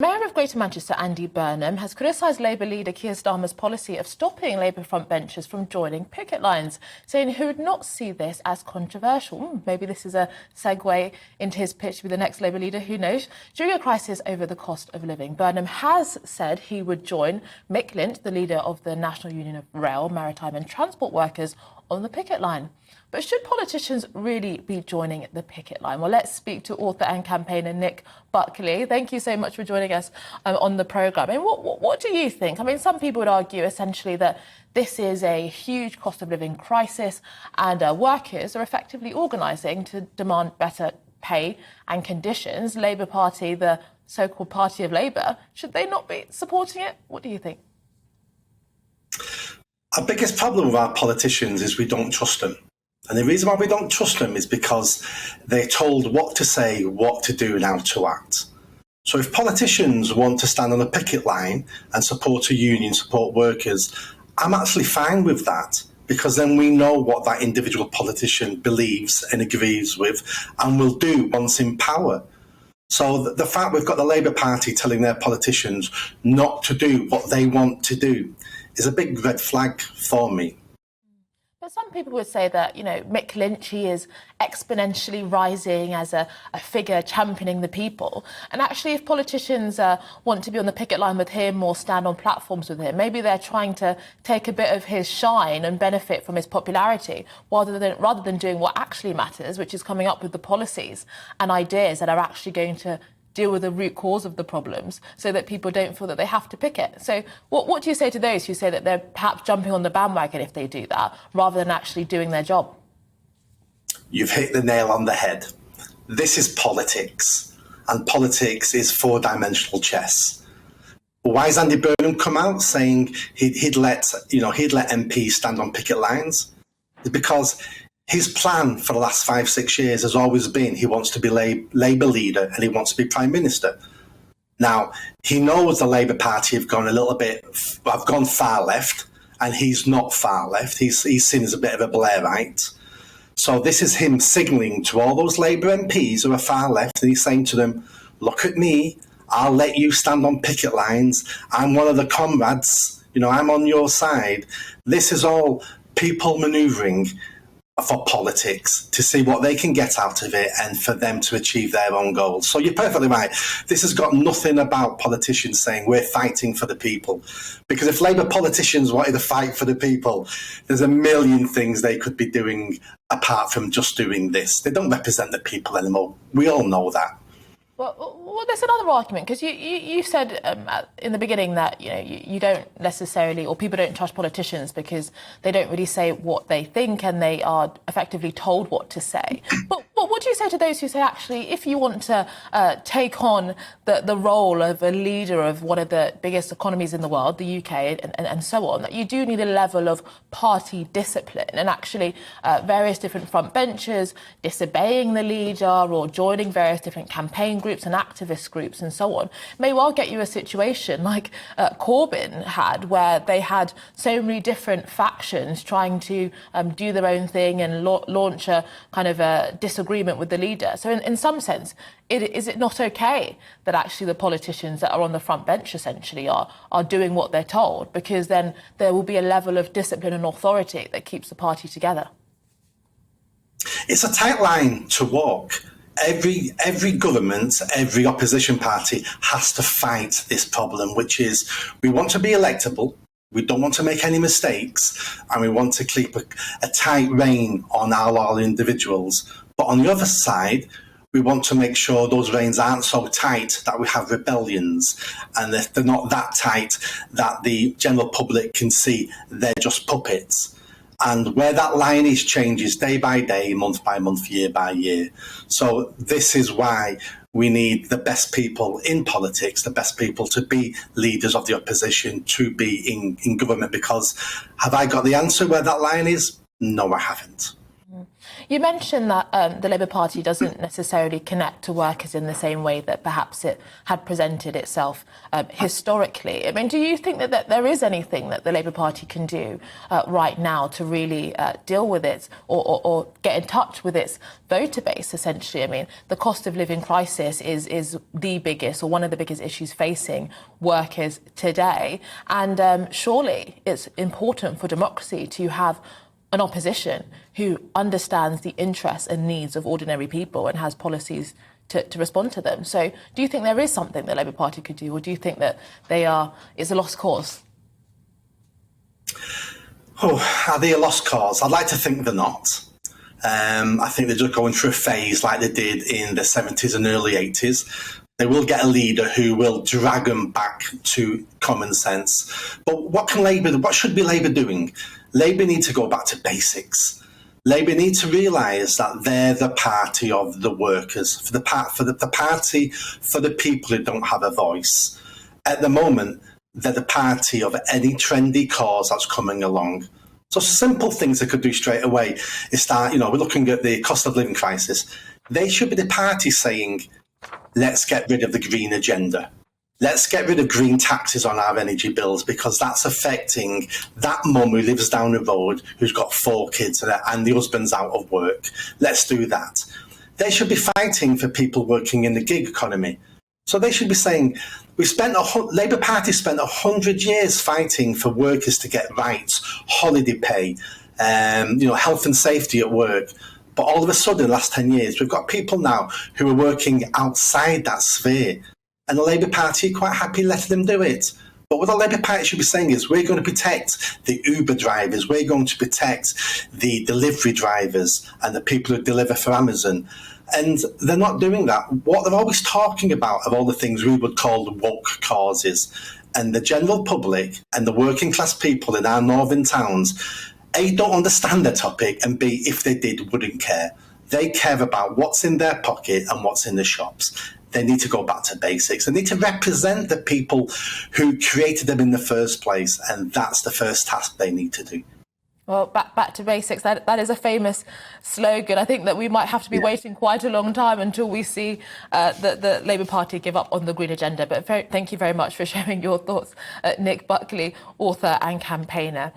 Mayor of Greater Manchester, Andy Burnham, has criticised Labour leader Keir Starmer's policy of stopping Labour frontbenchers from joining picket lines, saying he would not see this as controversial. Maybe this is a segue into his pitch to be the next Labour leader, who knows? During a crisis over the cost of living, Burnham has said he would join Mick Lint, the leader of the National Union of Rail, Maritime and Transport Workers, on the picket line. But should politicians really be joining the picket line? Well, let's speak to author and campaigner Nick Buckley. Thank you so much for joining us on the programme. And what do you think? I mean, some people would argue essentially that this is a huge cost of living crisis and workers are effectively organising to demand better pay and conditions. Labour Party, the so-called Party of Labour, should they not be supporting it? What do you think? Our biggest problem with our politicians is we don't trust them. And the reason why we don't trust them is because they're told what to say, what to do and how to act. So if politicians want to stand on a picket line and support a union, support workers, I'm actually fine with that, because then we know what that individual politician believes and agrees with and will do once in power. So the fact we've got the Labour Party telling their politicians not to do what they want to do is a big red flag for me. But some people would say that, you know, Mick Lint, he is exponentially rising as a figure championing the people. And actually, if politicians want to be on the picket line with him or stand on platforms with him, maybe they're trying to take a bit of his shine and benefit from his popularity rather than doing what actually matters, which is coming up with the policies and ideas that are actually going to deal with the root cause of the problems so that people don't feel that they have to picket. So what do you say to those who say that they're perhaps jumping on the bandwagon if they do that rather than actually doing their job? You've hit the nail on the head. This is politics, and politics is four-dimensional chess. Why has Andy Burnham come out saying he'd let MPs stand on picket lines? It's because his plan for the last 5-6 years has always been he wants to be Labour leader and he wants to be Prime Minister. Now, he knows the Labour Party have gone far left, and he's not far left. He's seen as a bit of a Blairite. So this is him signalling to all those Labour MPs who are far left, and he's saying to them, look at me, I'll let you stand on picket lines. I'm one of the comrades, I'm on your side. This is all people manoeuvring for politics to see what they can get out of it and for them to achieve their own goals. So you're perfectly right. This has got nothing about politicians saying we're fighting for the people. Because if Labour politicians wanted to fight for the people, there's a million things they could be doing apart from just doing this. They don't represent the people anymore. We all know that. Well, there's another argument, because you said in the beginning that you don't necessarily, or people don't trust politicians because they don't really say what they think and they are effectively told what to say. But what do you say to those who say, actually, if you want to take on the role of a leader of one of the biggest economies in the world, the UK, and so on, that you do need a level of party discipline, and actually various different frontbenchers disobeying the leader or joining various different campaign groups and activist groups and so on may well get you a situation like Corbyn had, where they had so many different factions trying to do their own thing and launch a kind of a disagreement with the leader. So in some sense, is it not okay that actually the politicians that are on the front bench essentially are doing what they're told, because then there will be a level of discipline and authority that keeps the party together? It's a tight line to walk. Every government, every opposition party has to fight this problem, which is we want to be electable, we don't want to make any mistakes, and we want to keep a tight rein on our individuals. But on the other side, we want to make sure those reins aren't so tight that we have rebellions, and if they're not that tight that the general public can see they're just puppets. And where that line is changes day by day, month by month, year by year. So this is why we need the best people in politics, the best people to be leaders of the opposition, to be in government, because have I got the answer where that line is? No, I haven't. You mentioned that the Labour Party doesn't necessarily connect to workers in the same way that perhaps it had presented itself historically. I mean, do you think that there is anything that the Labour Party can do right now to really deal with it or get in touch with its voter base, essentially? I mean, the cost of living crisis is the biggest or one of the biggest issues facing workers today. And surely it's important for democracy to have an opposition who understands the interests and needs of ordinary people and has policies to respond to them. So do you think there is something the Labour Party could do, or do you think that it's a lost cause? Oh, are they a lost cause? I'd like to think they're not. I think they're just going through a phase like they did in the 70s and early 80s. They will get a leader who will drag them back to common sense. But what should be Labour doing? Labour need to go back to basics. Labour need to realise that they're the party of the workers, for the party for the people who don't have a voice. At the moment, they're the party of any trendy cause that's coming along. So simple things they could do straight away is start, we're looking at the cost of living crisis. They should be the party saying, let's get rid of the green agenda. Let's get rid of green taxes on our energy bills, because that's affecting that mum who lives down the road who's got 4 kids and the husband's out of work. Let's do that. They should be fighting for people working in the gig economy. So they should be saying, Labour Party spent 100 years fighting for workers to get rights, holiday pay, health and safety at work. But all of a sudden, in the last 10 years, we've got people now who are working outside that sphere. And the Labour Party are quite happy letting them do it. But what the Labour Party should be saying is, we're going to protect the Uber drivers, we're going to protect the delivery drivers and the people who deliver for Amazon. And they're not doing that. What they're always talking about are all the things we would call the woke causes. And the general public and the working class people in our northern towns, A, don't understand the topic, and B, if they did, wouldn't care. They care about what's in their pocket and what's in the shops. They need to go back to basics. They need to represent the people who created them in the first place, and that's the first task they need to do. Well, back to basics. That is a famous slogan. I think that we might have to be waiting quite a long time until we see the Labour Party give up on the green agenda. But thank you very much for sharing your thoughts, Nick Buckley, author and campaigner.